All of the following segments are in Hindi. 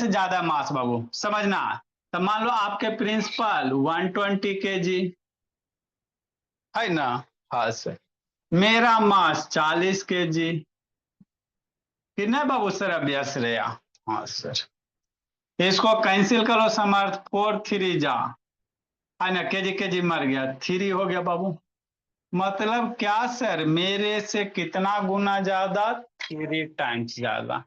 से ज्यादा मास बाबू, समझना। तो मान लो आपके प्रिंसिपल 120 kg है ना। हाँ सर। मेरा मास 40 kg। कितना बाबू सर अभ्यास रहा। हाँ सर। इसको कैंसिल करो समर्थ, 4 3 जा है ना, केजी मर गया, 3 हो गया बाबू। मतलब क्या सर, मेरे से कितना गुना ज्यादा, 3 टाइम्स ज्यादा।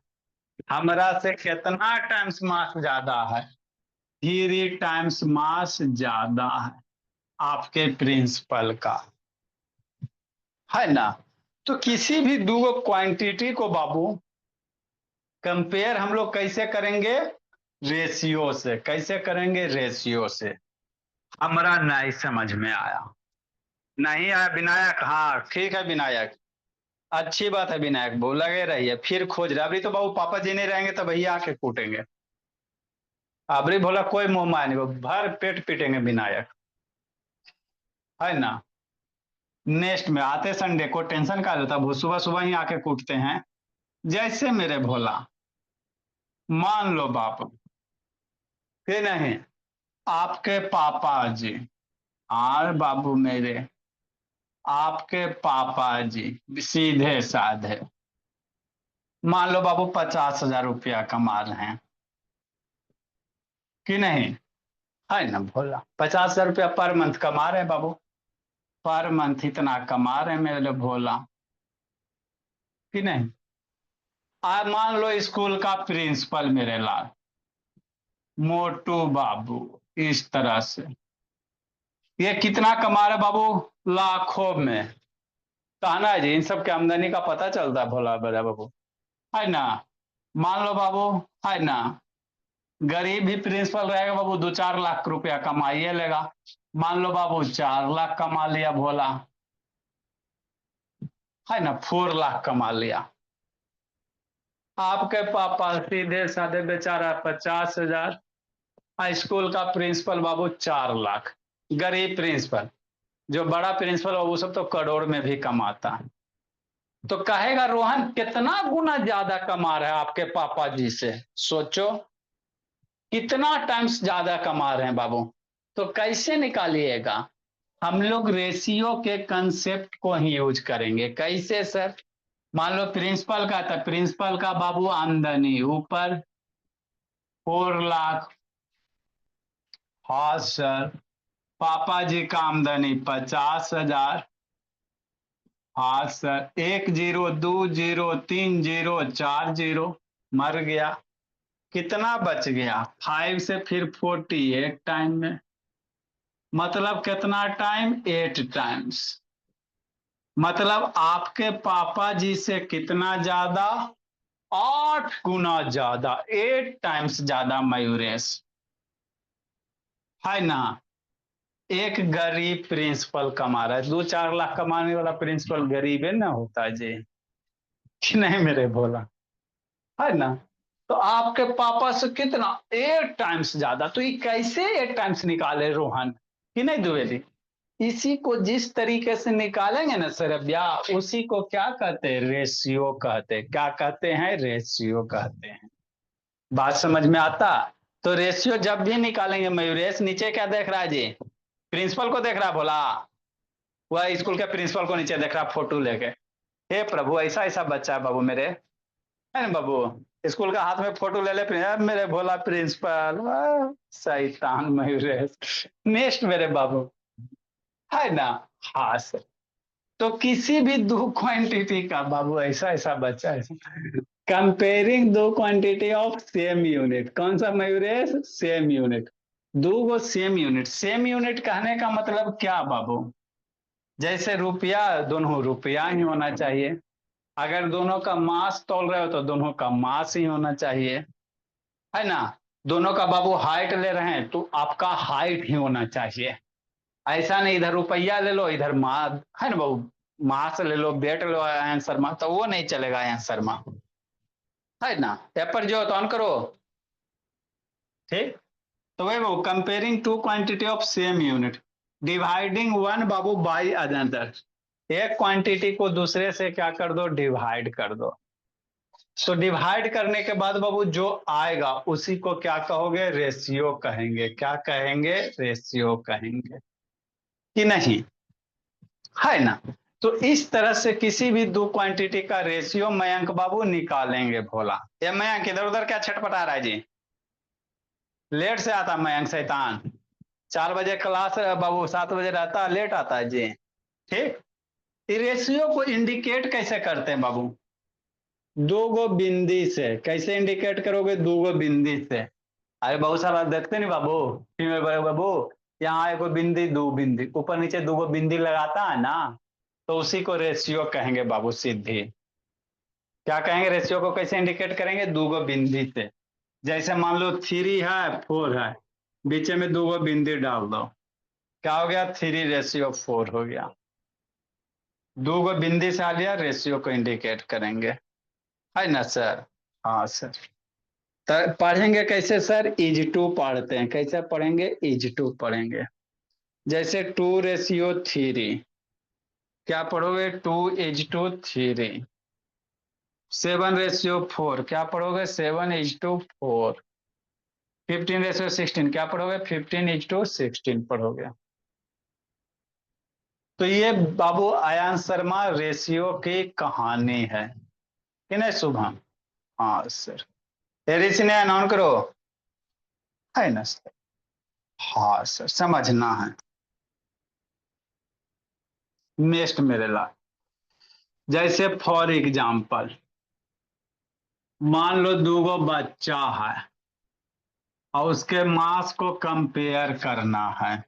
हमरा से कितना टाइम्स मास ज्यादा है, 3 टाइम्स मास ज्यादा है आपके प्रिंसिपल का, है ना। तो किसी भी दो क्वांटिटी को बाबू कंपेयर हम लोग कैसे करेंगे, रेशियो से। कैसे करेंगे, रेशियो से। हमरा नहीं समझ में आया, नहीं आया विनायक। हाँ ठीक है विनायक, अच्छी बात है विनायक, वो लगे रहिए, फिर खोज रहे। अभी तो बाबू पापा जी नहीं रहेंगे तो भैया आके कूटेंगे। अबरी भोला कोई मुंह माय नहीं, वो भर पेट पीटेंगे विनायक, है ना। नेक्स्ट में आते संडे को टेंशन का होता, वो सुबह सुबह ही आके कूटते हैं। जैसे मेरे भोला, मान लो बाप कि नहीं, आपके पापा जी, हाँ बाबू मेरे, आपके पापा जी सीधे साधे मान लो बाबू 50,000 रुपया कमा रहे हैं कि नहीं, है ना भोला। 50,000 रुपया पर मंथ कमा रहे हैं बाबू, पर मंथ इतना कमा रहे हैं मेरे भोला, कि नहीं। मान लो स्कूल का प्रिंसिपल मेरे लाल, मोटू बाबू, इस तरह से ये कितना कमा रहे बाबू, लाखों में। कहना जी इन सब के आमदनी का पता चलता है भोला बड़ा बाबू, है ना। मान लो बाबू, है ना, गरीब भी प्रिंसिपल रहेगा बाबू, 2 4 लाख रुपया कमाइए लेगा। मान लो बाबू 4 लाख कमा लिया भोला, है ना, 4 लाख कमा लिया। आपके पापा सीधे साधे बेचारा 50,000, स्कूल का प्रिंसिपल बाबू 4 लाख। गरीब प्रिंसिपल, जो बड़ा प्रिंसिपल हो वो सब तो करोड़ में भी कमाता है। तो कहेगा रोहन कितना गुना ज्यादा कमा रहा है आपके पापा जी से, सोचो कितना टाइम्स ज्यादा कमा रहे हैं बाबू। तो कैसे निकालिएगा, हम लोग रेशियो के कंसेप्ट को ही यूज करेंगे। कैसे सर, मान लो प्रिंसिपल का था, प्रिंसिपल का बाबू आमदनी ऊपर 4 लाख, हाँ सर। पापा जी का आमदनी 50,000, हाँ सर। 1 0 2 0 3 0 4 0 मर गया, कितना बच गया, 5 से फिर 48 टाइम में, मतलब कितना टाइम, 8 टाइम्स। मतलब आपके पापा जी से कितना ज्यादा, 8 गुना ज्यादा, 8 टाइम्स ज्यादा मयूरेश, है ना। एक गरीब प्रिंसिपल कमा रहा है, 2 4 लाख कमाने वाला प्रिंसिपल गरीब है ना होता है जी, कि नहीं मेरे भोला, है ना। तो आपके पापा से कितना, 8 टाइम्स ज्यादा। तो ये कैसे 8 टाइम्स निकाले रोहन, कि नहीं द्विवेदी। इसी को जिस तरीके से निकालेंगे ना सर भैया, उसी को क्या कहते हैं, रेशियो कहते हैं। क्या कहते हैं, रेशियो कहते हैं। बात समझ में आता। तो रेशियो जब भी निकालेंगे मयूरेश, नीचे क्या देख रहा है जी, प्रिंसिपल को देख रहा है भोला, वह स्कूल के प्रिंसिपल को नीचे देख रहा फोटो लेके। हे प्रभु ऐसा ऐसा बच्चा है बाबू मेरे, है ना बाबू, स्कूल का हाथ में फोटो ले ले मेरे भोला प्रिंसिपल, शैतान मयूरेश। नेक्स्ट मेरे बाबू, है ना। हाँ सर। तो किसी भी दो क्वांटिटी का बाबू ऐसा ऐसा बच्चा है, कंपेयरिंग दो क्वांटिटी ऑफ सेम यूनिट, कौन सा मयूरेश, सेम यूनिट। दो वो सेम यूनिट, सेम यूनिट कहने का मतलब क्या बाबू, जैसे रुपया, दोनों रुपया ही होना चाहिए। अगर दोनों का मास तोल रहे हो तो दोनों का मास ही होना चाहिए, है ना। दोनों का बाबू हाइट ले रहे हैं तो आपका हाइट ही होना चाहिए। ऐसा नहीं इधर रुपया ले लो इधर मा, है ना बाबू, मास ले लो, बेट लो आंसर मा, तो वो नहीं चलेगा आंसर मा, है ना। पेपर जो तो ऑन करो, ठीक। तो वही बाबू, comparing two quantity of same unit, dividing one बाबू बाई अनदर। एक क्वांटिटी को दूसरे से क्या कर दो, डिवाइड कर दो। तो डिवाइड करने के बाद बाबू जो आएगा उसी को क्या कहोगे, रेशियो कहेंगे। क्या कहेंगे, रेशियो कहेंगे कि नहीं, है ना। तो इस तरह से किसी भी दो क्वांटिटी का रेशियो मयंक बाबू निकालेंगे। भोला ये मयंक इधर उधर क्या छटपटा रहा है जी, लेट से आता मयंक शैतान। 4 बजे क्लास बाबू, 7 बजे रहता, लेट आता है जी। ठीक। रेशियो को इंडिकेट कैसे करते हैं बाबू, दो गो बिंदी से। कैसे इंडिकेट करोगे, दो गो बिंदी से। अरे बहुत सारा देखते नहीं बाबू, फीमेल बड़े बाबू, यहाँ एक बिंदी दो बिंदी, ऊपर नीचे दो गो बिंदी लगाता है ना, तो उसी को रेशियो कहेंगे बाबू सीधी। क्या कहेंगे, रेशियो को कैसे इंडिकेट करेंगे, दो गो बिंदी से। जैसे मान लो 3 है 4 है, बीच में दो गो बिंदी डाल दो, क्या हो गया, 3:4 हो गया। दो गो बिंदी से आ लिया, रेशियो को इंडिकेट करेंगे, है ना सर। हाँ सर। तो पढ़ेंगे कैसे सर, इज टू पढ़ते हैं। कैसे पढ़ेंगे, इज टू पढ़ेंगे। जैसे 2:3, क्या पढ़ोगे, 2:3। 7:4, क्या पढ़ोगे, 7:4। 15:16, क्या पढ़ोगे, 15:16 पढ़ोगे। तो ये बाबू आयान शर्मा रेशियो की कहानी है कि नहीं शुभम। हाँ सर। एरिस ने अनाउंस करो, है ना सर। हाँ सर, समझना है। नेक्स्ट मेरे ला, जैसे फॉर एग्जाम्पल मान लो दो गो बच्चा है और उसके मास को कंपेयर करना है।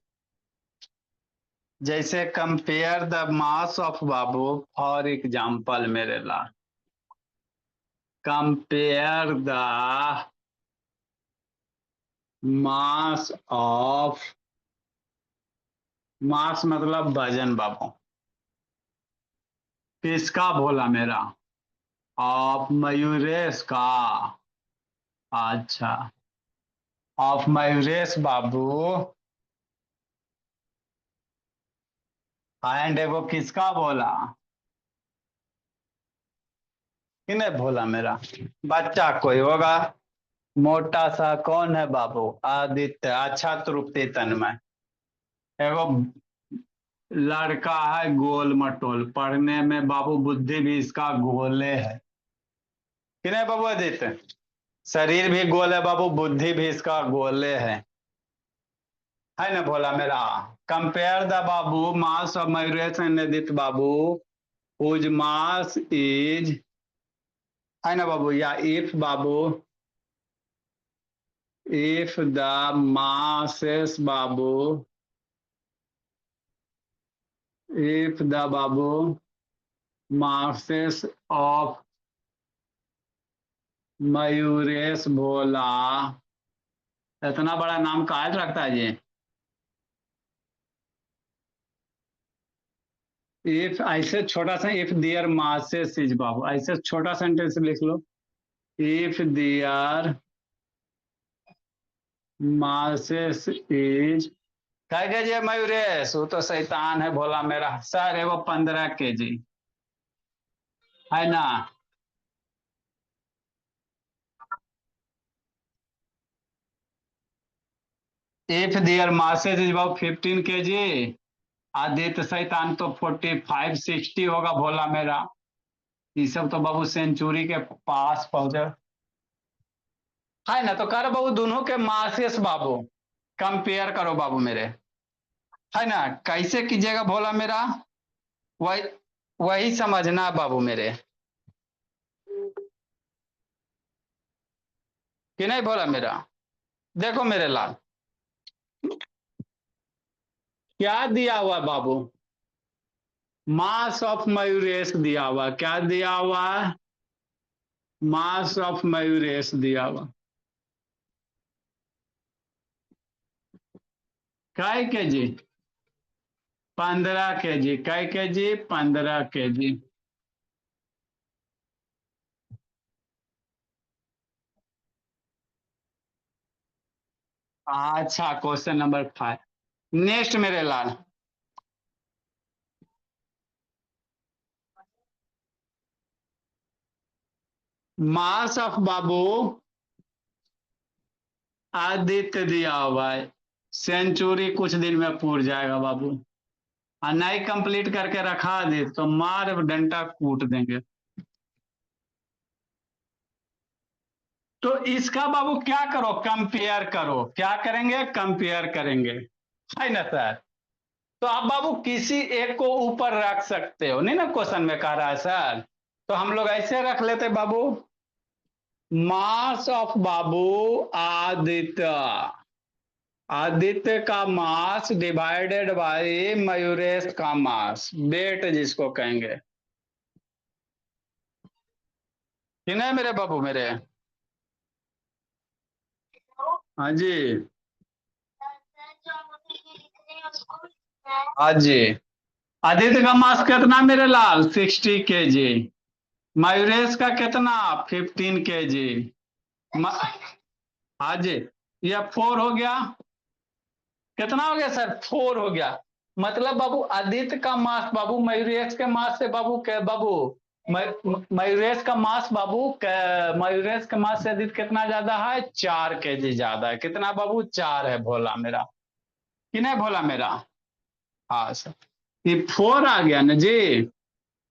जैसे compare the mass of Babu, for example मेरे ला, कंपेयर द मास ऑफ, मास मतलब वजन बाबू, किसका बोला मेरा, ऑफ मयूरेश का। अच्छा, ऑफ मयूरेश बाबू, एंड वो किसका बोला, किने बोला मेरा, बच्चा कोई होगा, मोटा सा कौन है बाबू, आदित्य। अच्छा, तृप्ति तन्मय। एगो लड़का है गोल मटोल, पढ़ने में बाबू बुद्धि भी इसका गोले है कि नहीं बाबू आदित्य, शरीर भी गोल है बाबू, बुद्धि भी इसका गोले है ना भोला मेरा। कंपेयर द बाबू mass of Mayuresh and Aditya बाबू, हुज मास इज, है ना बाबू, या इफ बाबू, if the masses babu, if the babu masses of Mayuresh भोला, इतना बड़ा नाम काहे रखता है जी। इफ ऐसे छोटा सा, इफ दियर मासेस इज बाबू, ऐसे छोटा सेंटेंस लिख लो, इफ दियर मासेस इज, कह के जी मयूरेश, वो तो शैतान है भोला मेरा सर, है वो 15 kg, है ना। If their masses is about 15 kg, Aditya शैतान तो 45-60 होगा भोला मेरा। ये सब तो बाबू सेंचुरी के पास पहुंचे, है ना। तो कर बाबू दोनों के मासेस बाबू कंपेयर करो बाबू मेरे, है ना। कैसे कीजिएगा भोला मेरा, वही वही समझना बाबू मेरे, कि नहीं भोला मेरा। देखो मेरे लाल, क्या दिया हुआ बाबू, मास ऑफ मयूरेश दिया हुआ, क्या दिया हुआ, मास ऑफ मयूरेश दिया हुआ, कै केजी, 15 kg, कै केजी, 15 kg। अच्छा, क्वेश्चन नंबर 5। नेक्स्ट मेरे लाल, मास ऑफ बाबू आदित्य दिया हुआ है। सेंचुरी कुछ दिन में पूर जाएगा बाबू। और नहीं कंप्लीट करके रखा दे तो मार डंडा कूट देंगे। तो इसका बाबू क्या करो, कंपेयर करो। क्या करेंगे, कंपेयर करेंगे, है ना सर। तो आप बाबू किसी एक को ऊपर रख सकते हो, नहीं ना, क्वेश्चन में कह रहा है सर। तो हम लोग ऐसे रख लेते बाबू, मास ऑफ बाबू आदित्य, आदित्य का मास डिवाइडेड बाय मयूरेश का मास, वेट जिसको कहेंगे। कि नहीं मेरे बाबू मेरे। हाँ जी। हाँ जी। आदित्य का मास कितना मेरे लाल, 60 kg। मयूरेश का कितना, 15 kg। हाँ जी। ये 4 हो गया। कितना हो गया सर, 4 हो गया। मतलब बाबू आदित्य का मास बाबू मयूरेश के मास से बाबू क्या बाबू, मयूरेश का मास बाबू, मयूरेश के मास से आदित्य कितना ज्यादा है, 4 kg ज्यादा है। कितना बाबू, 4 है भोला मेरा। कि नहीं भोला मेरा। हाँ सर। ये 4 आ गया ना जी।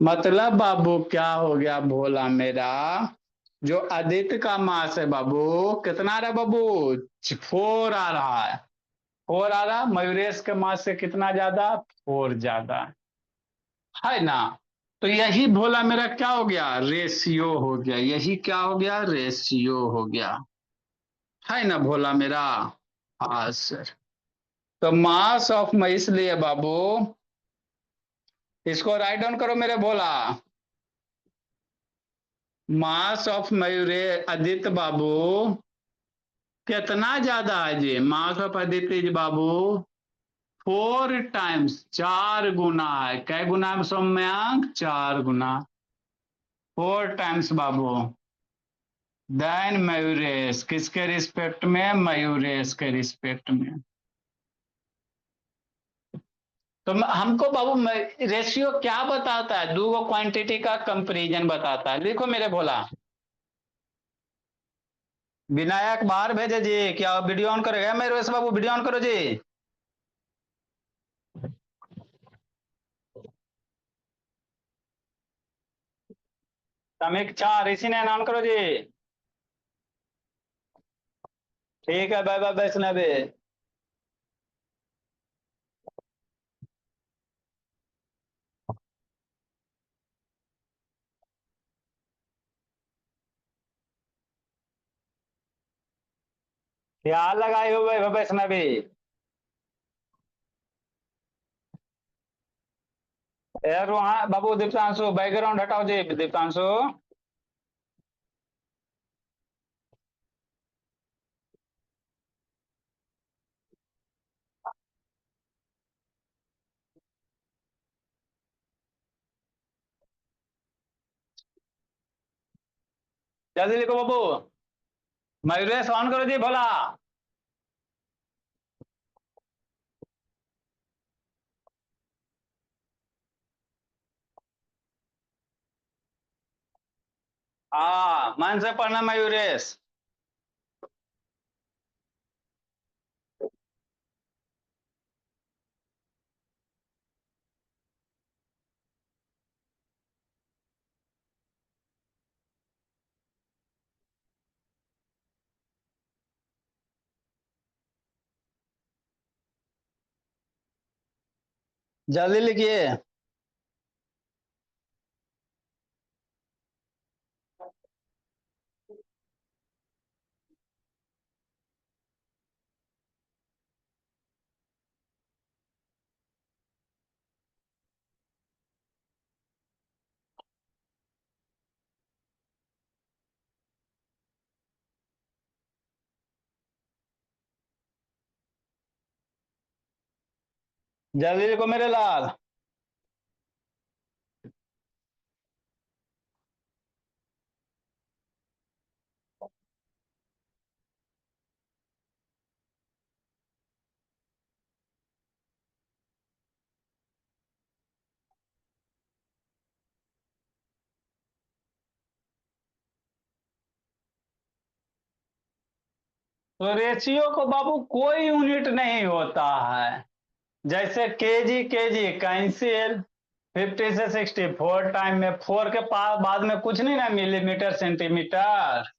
मतलब बाबू क्या हो गया भोला मेरा, जो आदित्य का मास है बाबू, कितना आ रहा है बाबू, 4 आ रहा है। 4 आ रहा, मयूरेश के मास से कितना ज्यादा, 4 ज्यादा, है ना। तो यही भोला मेरा क्या हो गया, रेशियो हो गया। यही क्या हो गया, रेशियो हो गया, है ना भोला मेरा। हाँ सर। तो मास ऑफ में इसलिए बाबू, इसको राइट डाउन करो मेरे भोला। मास ऑफ मयूरे आदित्य बाबू कितना ज्यादा है जी, मास ऑफ आदित्य जी बाबू 4 टाइम्स, 4 गुना है। कै गुना है सौम्यांक, 4 गुना। 4 टाइम्स बाबू देन मयूरेश, किसके रिस्पेक्ट में, मयूरेश के रिस्पेक्ट में। तो हमको बाबू रेशियो क्या बताता है, दो क्वांटिटी का कंपैरिजन बताता है। देखो मेरे भोला, विनायक बाहर भेजे जी, क्या वीडियो ऑन करेगा मयूरेश बाबू, वीडियो ऑन करो जी। समीक्षा ऋषि ने ऑन करो जी। ठीक है, बाय बाय वैष्णवी। क्या लगाए हुए वैष्णवी। यार वहाँ बाबू दीप्तांशु बैकग्राउंड हटाओ जी, दीप्तांशु। जल्दी लिखो बाबू। मयूरेश ऑन करो जी भोला। हाँ मन से पढ़ना मयूरेश। जल्दी लिखिए। जल्दी लिखो मेरे लाल। तो रेशियो को बाबू कोई यूनिट नहीं होता है। जैसे केजी कैंसिल, 50 से 64 टाइम में 4 के पास बाद में कुछ नहीं ना, मिलीमीटर सेंटीमीटर।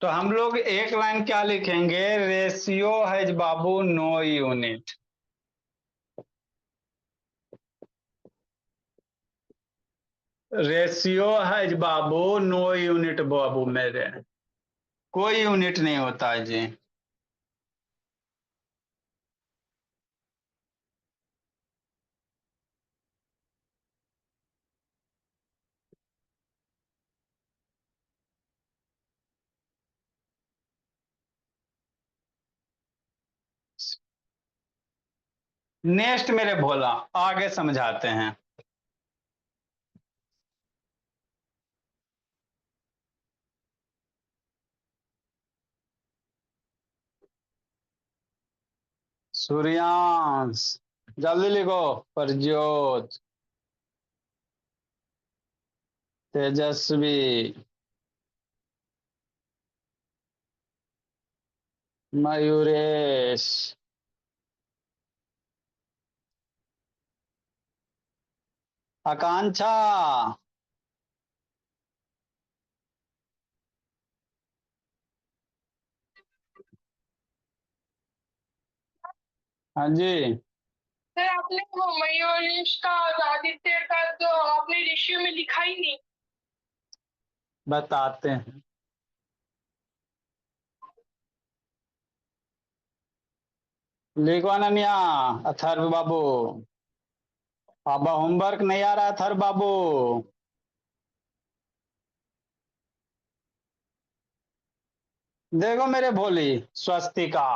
तो हम लोग एक लाइन क्या लिखेंगे, रेशियो है बाबू नो यूनिट। रेशियो है बाबू नो यूनिट बाबू मेरे, कोई यूनिट नहीं होता है जी। नेक्स्ट मेरे भोला, आगे समझाते हैं। सूर्यांश, जल्दी लिखो। प्रज्योत, तेजस्वी, मयूरेश, आकांक्षा। हाँ जी, सर आपने वो मयूरेश का और आदित्य का तो आपने रेशियो में लिखा ही नहीं। बताते हैं। लिखो अनन्या, अथर्व बाबू। अब होमवर्क नहीं आ रहा अथर्व बाबू। देखो मेरे भोली, स्वस्तिका,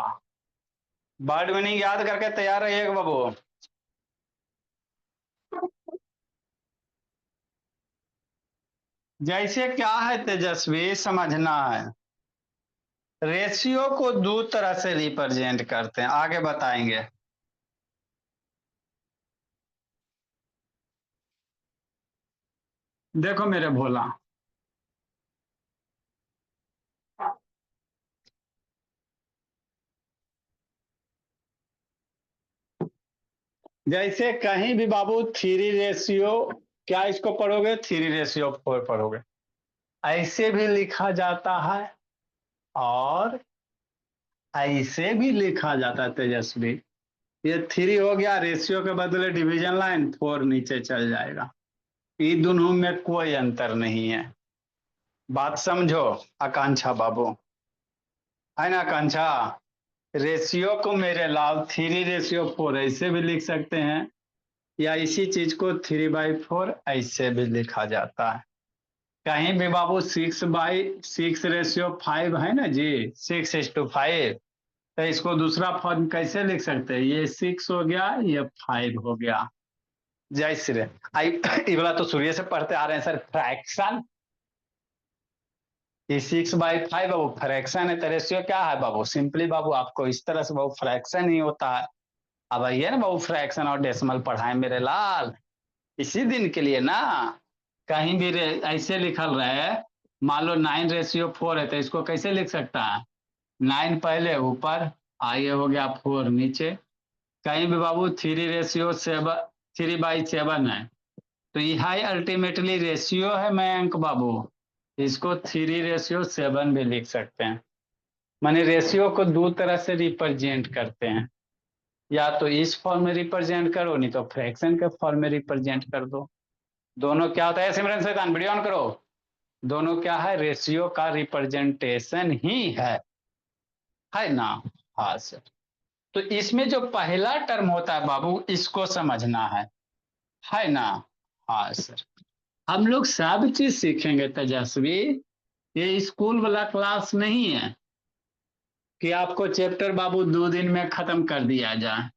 वर्ड मीनिंग याद करके तैयार रहिएगा बाबू। जैसे क्या है तेजस्वी, समझना है। रेशियो को दो तरह से रिप्रेजेंट करते हैं, आगे बताएंगे। देखो मेरे भोला, जैसे कहीं भी बाबू थ्री रेशियो, क्या इसको पढ़ोगे, 3:4 पढ़ोगे। ऐसे भी लिखा जाता है और ऐसे भी लिखा जाता है तेजस्वी। ये 3 हो गया, रेशियो के बदले डिवीजन लाइन, 4 नीचे चल जाएगा। इन दोनों में कोई अंतर नहीं है। बात समझो आकांक्षा बाबू, है ना आकांक्षा। रेशियो को मेरे लाल 3:4 ऐसे भी लिख सकते हैं, या इसी चीज को 3/4 ऐसे भी लिखा जाता है। कहीं भी बाबू 6/6:5 है ना जी, 6:5। तो इसको दूसरा फॉर्म कैसे लिख सकते हैं, ये 6 हो गया, ये 5 हो गया। जय श्री, आई ये वाला तो सूर्य से पढ़ते आ रहे हैं सर, फ्रैक्शन। ये 6/5 बाबू फ्रैक्शन है, तो रेशियो क्या है बाबू, सिंपली बाबू आपको इस तरह से बाबू फ्रैक्शन ही होता है। अब आइए ना बाबू, फ्रैक्शन और डेसिमल पढ़ाए मेरे लाल, इसी दिन के लिए ना। कहीं भी ऐसे लिखल रहे, मान लो 9:4 है, तो इसको कैसे लिख सकता है, 9 पहले ऊपर, आइए हो गया 4 नीचे। कहीं भी बाबू 3:7, 3/7 है, तो यह अल्टीमेटली रेशियो है मयंक बाबू। इसको 3:7 भी लिख सकते हैं। माने रेशियो को दो तरह से रिप्रेजेंट करते हैं, या तो इस फॉर्म में रिप्रेजेंट करो, नहीं तो फ्रैक्शन के फॉर्म में रिप्रेजेंट कर दो। दोनों क्या होता है, सिमरन शैतान वीडियो ऑन करो। दोनों क्या है, रेशियो का रिप्रेजेंटेशन ही है ना। हाँ सर। तो इसमें जो पहला टर्म होता है बाबू, इसको समझना है ना। हाँ सर। हम लोग सब चीज सीखेंगे तेजस्वी, ये स्कूल वाला क्लास नहीं है कि आपको चैप्टर बाबू 2 दिन में खत्म कर दिया जाए।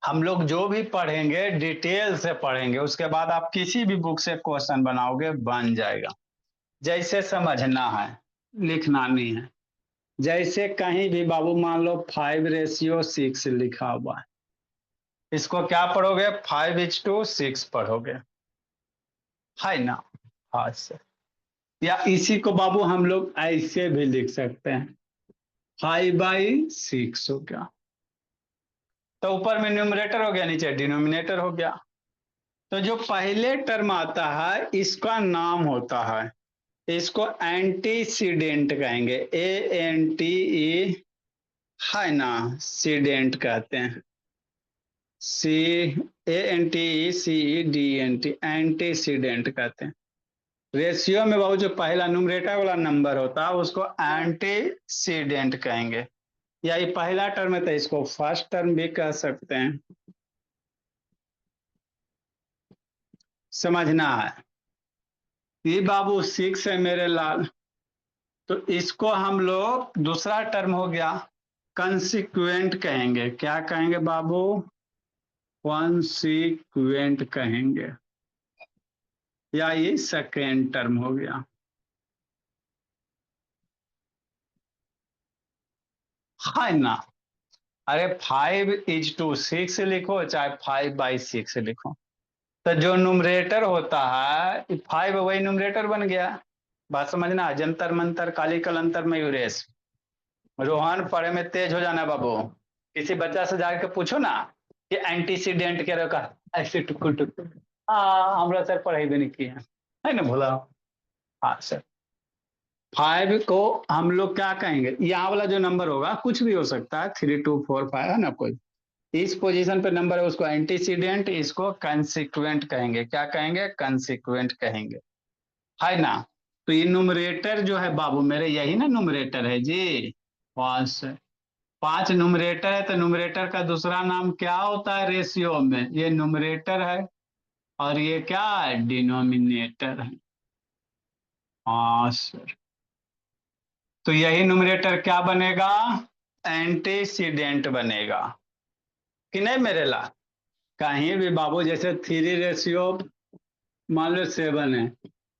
हम लोग जो भी पढ़ेंगे डिटेल से पढ़ेंगे, उसके बाद आप किसी भी बुक से क्वेश्चन बनाओगे बन जाएगा। जैसे समझना है, लिखना नहीं है। जैसे कहीं भी बाबू मान लो 5:6 लिखा हुआ है, इसको क्या पढ़ोगे, 5:6 पढ़ोगे, है ना। हाँ सर। या इसी को बाबू हम लोग ऐसे भी लिख सकते हैं, 5/6 हो गया। तो ऊपर में न्यूमरेटर हो गया, नीचे डिनोमिनेटर हो गया। तो जो पहले टर्म आता है इसका नाम होता है, इसको एंटीसीडेंट कहेंगे, ANTE है ना, सीडेंट कहते हैं, CANTECEDENT, एंटीसीडेंट कहते हैं। रेशियो में बाबू जो पहला न्यूमरेटर वाला नंबर होता है उसको एंटीसीडेंट कहेंगे, या ये पहला टर्म है तो इसको फर्स्ट टर्म भी कह सकते हैं। समझना है। ये बाबू 6 है मेरे लाल, तो इसको हम लोग दूसरा टर्म हो गया कंसिक्वेंट कहेंगे। क्या कहेंगे बाबू? कंसिक्वेंट कहेंगे, या ये सेकेंड टर्म हो गया, है ना। अरे 5:6 लिखो चाहे 5/6 लिखो, तो जो न्यूमरेटर होता है 5 वही न्यूमरेटर बन गया। बात समझना, जंतर मंतर काली कलंतर मयूरेश। रोहन पढ़े में तेज हो जाना बाबू, किसी बच्चा से जाके पूछो ना कि एंटीसीडेंट क्या रखा, ऐसे टुकुर टुकुर, हाँ हमरा सर पढ़ाई भी नहीं किया है ना, भोला। हाँ सर, 5 को हम लोग क्या कहेंगे, यहाँ वाला जो नंबर होगा कुछ भी हो सकता है, 3 2 4 5 है ना, कोई इस पोजीशन पे नंबर है उसको एंटीसीडेंट, इसको कंसिक्वेंट कहेंगे। क्या कहेंगे? कंसिक्वेंट कहेंगे, है ना। तो ये न्यूमरेटर जो है बाबू मेरे, यही ना न्यूमरेटर है जी। 5 न्यूमरेटर है, तो न्यूमरेटर का दूसरा नाम क्या होता है रेशियो में? ये न्यूमरेटर है, और ये क्या है? डिनोमिनेटर है। हाँ सर, तो यही न्यूमरेटर क्या बनेगा? एंटीसीडेंट बनेगा कि नहीं मेरे ला। कहीं भी बाबू, जैसे 3 मान लो 7 है,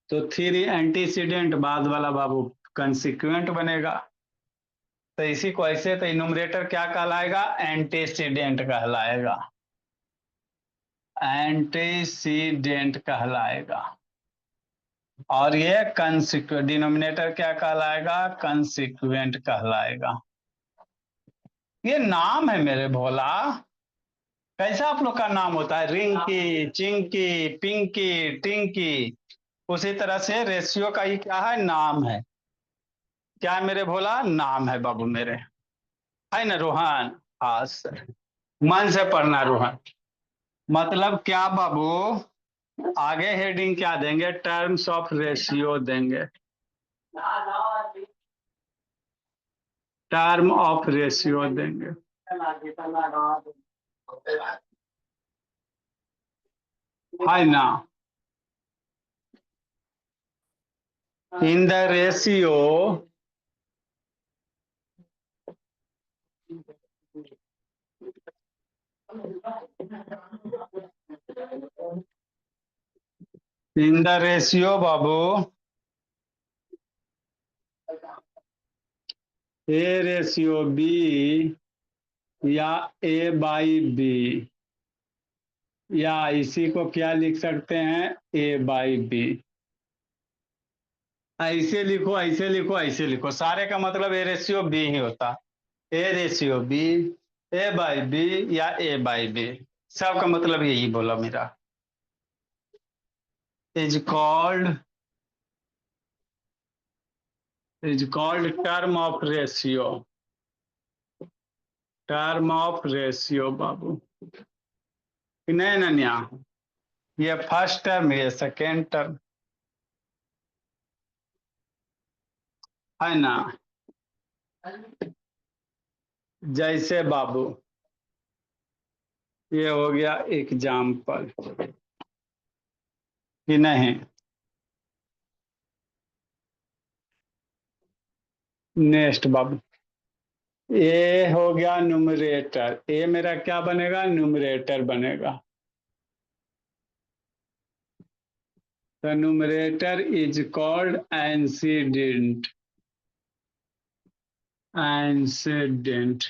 तो 3 एंटीसीडेंट बाद वाला बाबू कंसिक्वेंट बनेगा। तो इसी को ऐसे, तो न्यूमरेटर क्या कहलाएगा? एंटीसीडेंट कहलाएगा, एंटीसीडेंट कहलाएगा। और ये कंसिक्वेंट, डिनोमिनेटर क्या कहलाएगा? कंसिक्वेंट कहलाएगा। ये नाम है मेरे भोला, कैसा आप लोग का नाम होता है? रिंकी, चिंकी, पिंकी, टिंकी, उसी तरह से रेशियो का ही क्या है? नाम है। क्या है मेरे भोला? नाम है बाबू मेरे, है ना रोहन। हाँ सर, मन से पढ़ना रोहन। मतलब क्या बाबू, आगे हेडिंग क्या देंगे? टर्म्स ऑफ रेशियो देंगे, टर्म ऑफ रेशियो देंगे, है ना। In the ratio, in the ratio बाबू, ए रेशियो बी या A/B, या इसी को क्या लिख सकते हैं? A/B। ऐसे लिखो, ऐसे लिखो, ऐसे लिखो, सारे का मतलब A/B ही होता। A/B, A/B या A/B, सबका मतलब यही बोला मेरा। Is called, is called term of ratio, term of ratio बाबू, नहीं नन्या, ये फर्स्ट टर्म, ये सेकेंड टर्म, है ना। जैसे बाबू ये हो गया एग्जाम्पल कि नहीं। नेक्स्ट बाबू, ए हो गया न्यूमरेटर, ए मेरा क्या बनेगा? न्यूमरेटर बनेगा। तो numerator is called antecedent, antecedent,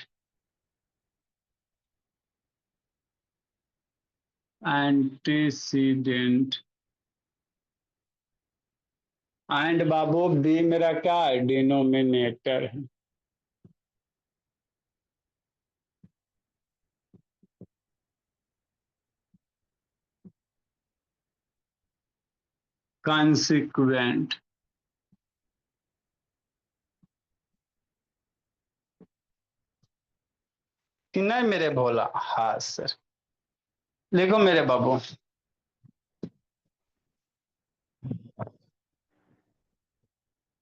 antecedent. And बाबू बी मेरा क्या है? डिनोमिनेटर है। कंसिक्वेंट। कि नहीं मेरे भोला? हाँ सर, लिखो मेरे बाबू।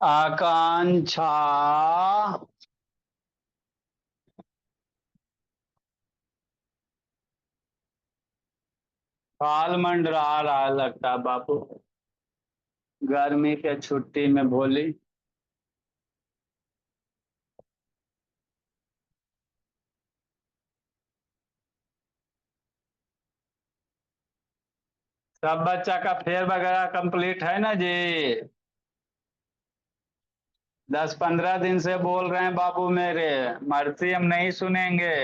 आकांक्षा बाल मंडरा रहा लगता है बाबू, गर्मी के छुट्टी में भोली। सब बच्चा का फेयर वगैरह कंप्लीट है ना जी? 10-15 दिन से बोल रहे हैं बाबू मेरे, मर्सी हम नहीं सुनेंगे।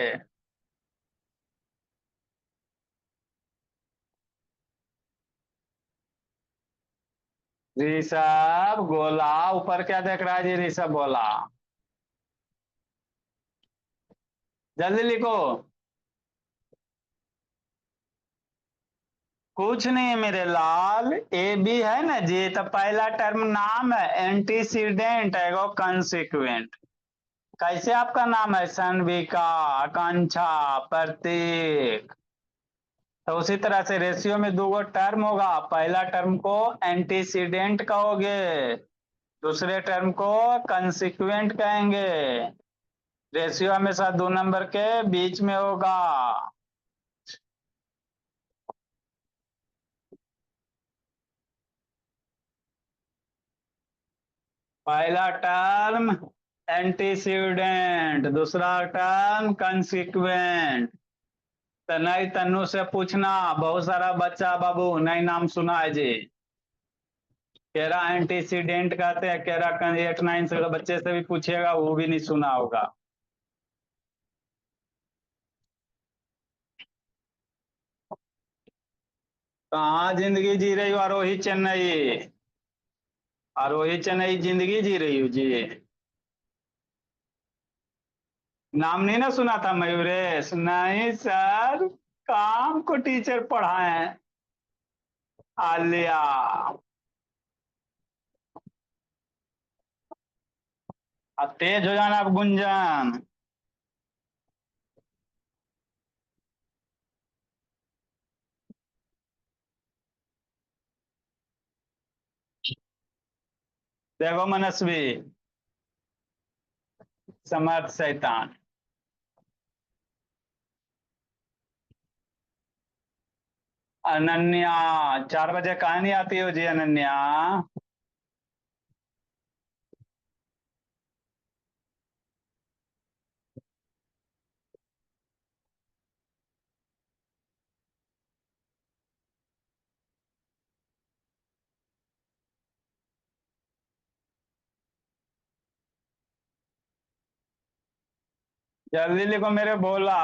ऋषभ गोला ऊपर क्या देख रहा है जी? ऋषभ बोला, जल्दी लिखो। कुछ नहीं मेरे लाल, ए बी है ना जी, तो पहला टर्म नाम है, एंटीसीडेंट है वो कंसिक्वेंट। कैसे आपका नाम है? सनविका, आकांक्षा, प्रतीक। तो उसी तरह से रेशियो में दो टर्म होगा, पहला टर्म को एंटीसीडेंट कहोगे, दूसरे टर्म को कंसिक्वेंट कहेंगे। रेशियो हमेशा 2 नंबर के बीच में होगा। पहला टर्म एंटीसीडेंट, दूसरा टर्म कंसिक्वेंट। तो नहीं तन्नू से पूछना, बहुत सारा बच्चा बाबू नहीं नाम सुना है जी। केरा एंटीसीडेंट कहते हैं, केरा 8-9 से बच्चे से भी पूछेगा वो भी नहीं सुना होगा। कहाँ जिंदगी जी रही हो आरोही चेन्नई? आरोही चेन्नई जिंदगी जी रही हो जी? नाम नहीं ना सुना था मयूरेश? नहीं सर, काम को टीचर पढ़ाए। आलिया। अब तेज हो जाना अब गुंजन। देखो मनस्वी, समर्थ शैतान। अनन्या, 4 बजे कहाँ नहीं आती हो जी अनन्या? जल्दी लिखो मेरे भोला।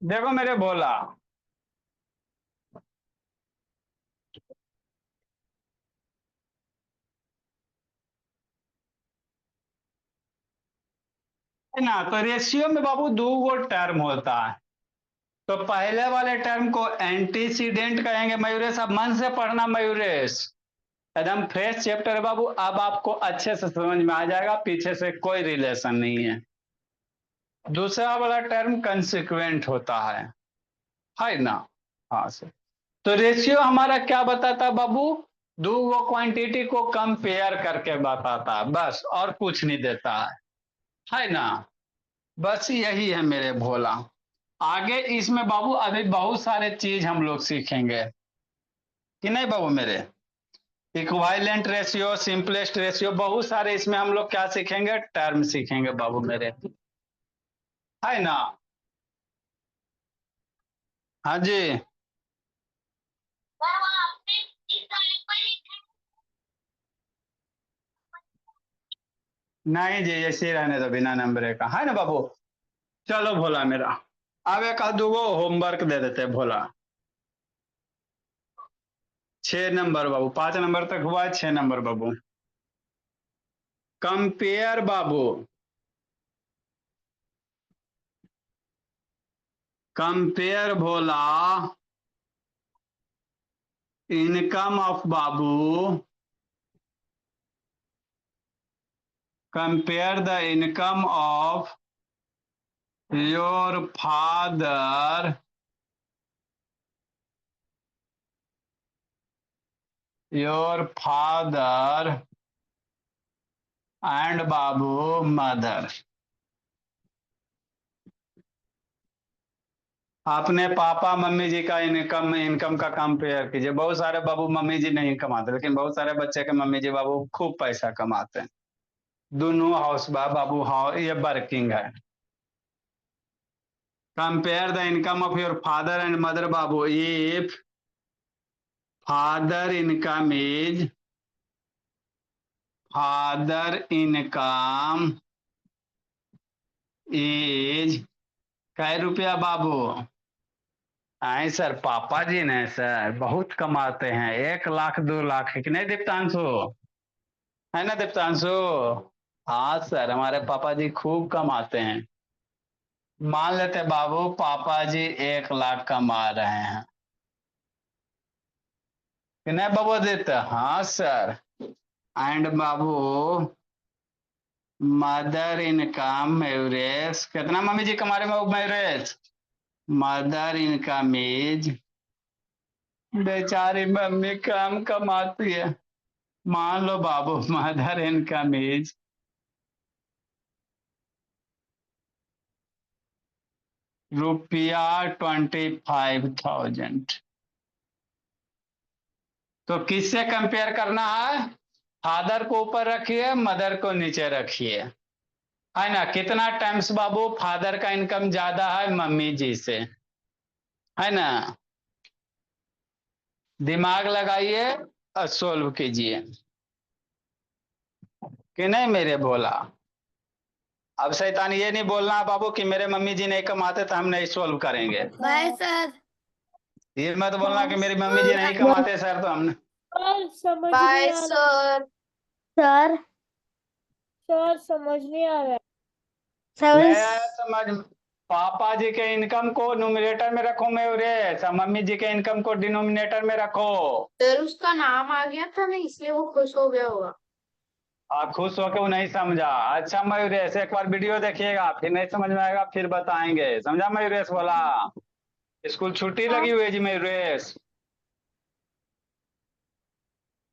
देखो मेरे भोला, है ना? तो रेशियो में बाबू दो टर्म होता है। तो पहले वाले टर्म को एंटीसीडेंट कहेंगे मयूरेश। अब मन से पढ़ना मयूरेश, एकदम फ्रेश चैप्टर है बाबू, अब आपको अच्छे से समझ में आ जाएगा, पीछे से कोई रिलेशन नहीं है। दूसरा वाला टर्म कंसिक्वेंट होता है ना? हाँ सर। तो रेशियो हमारा क्या बताता बाबू? दो क्वांटिटी को कंपेयर करके बताता है, बस और कुछ नहीं देता है ना? बस यही है मेरे भोला। आगे इसमें बाबू अभी बहुत सारे चीज हम लोग सीखेंगे, कि नहीं बाबू मेरे? इक्विवेलेंट रेशियो, सिंपलेस्ट रेशियो, बहुत सारे इसमें हम लोग क्या सीखेंगे, टर्म सीखेंगे बाबू मेरे, है ना। हाँ जी, नहीं जी ऐसे ही रहने दो बिना नंबर का, है ना बाबू। चलो भोला मेरा, अब एक आध दो होमवर्क दे देते हैं भोला। 6 नंबर बाबू, 5 नंबर तक हुआ है, 6 number Babu. Compare Babu, compare Bhola, income of Babu, compare the income of your father, your father and Babu mother. अपने पापा मम्मी जी का इनकम इनकम का कंपेयर कीजिए। बहुत सारे बाबू मम्मी जी नहीं कमाते, लेकिन बहुत सारे बच्चे के मम्मी जी बाबू खूब पैसा कमाते हैं। दोनों हाउस बाबू, हाँ ये वर्किंग है। Compare the income of your father and mother Babu, if father income is, father income is कै रुपया बाबू। आए सर, पापा जी ने सर बहुत कमाते हैं, 1 लाख 2 लाख, कि नहीं दीप्तांशु, है ना दीप्तांशु। हाँ सर, हमारे पापा जी खूब कमाते हैं। मान लेते बाबू पापा जी 1 लाख कमा रहे हैं, कि नहीं बाबू देते, हाँ sir. And Babu mother income average कितना मम्मी जी कमा रहे हैं एवरेज, मदर इनकम इज, बेचारी मम्मी कम कमाती है, मान लो बाबू मदर इनकम इज रुपया 25,000। तो किससे कंपेयर करना है, फादर को ऊपर रखिए, मदर को नीचे रखिए, है ना। कितना टाइम्स बाबू फादर का इनकम ज्यादा है मम्मी जी से, है ना। दिमाग लगाइए और सोल्व कीजिए, कि नहीं मेरे भोला। अब शैतान ये नहीं बोलना बाबू कि मेरे मम्मी जी नहीं कमाते तो हम नहीं सोल्व करेंगे। Bye sir. ये मत बोलना कि मेरी मम्मी जी नहीं कमाते सर तो हम, समझ बाय नहीं आ रहा सर। सर। सर समझ नहीं आ रहा मैं सर। समझ, पापा जी के इनकम को न्यूमरेटर में रखो मेवरेज, मम्मी जी के इनकम को डिनोमिनेटर में रखो। सर उसका नाम आ गया था ना, इसलिए वो खुश हो गया होगा। खुश होके वो नहीं समझा। अच्छा मयूरेश, एक बार वीडियो देखिएगा, फिर नहीं समझ में आएगा फिर बताएंगे, समझा मयूरेश बोला। स्कूल छुट्टी लगी हुई है जी मयूरेश।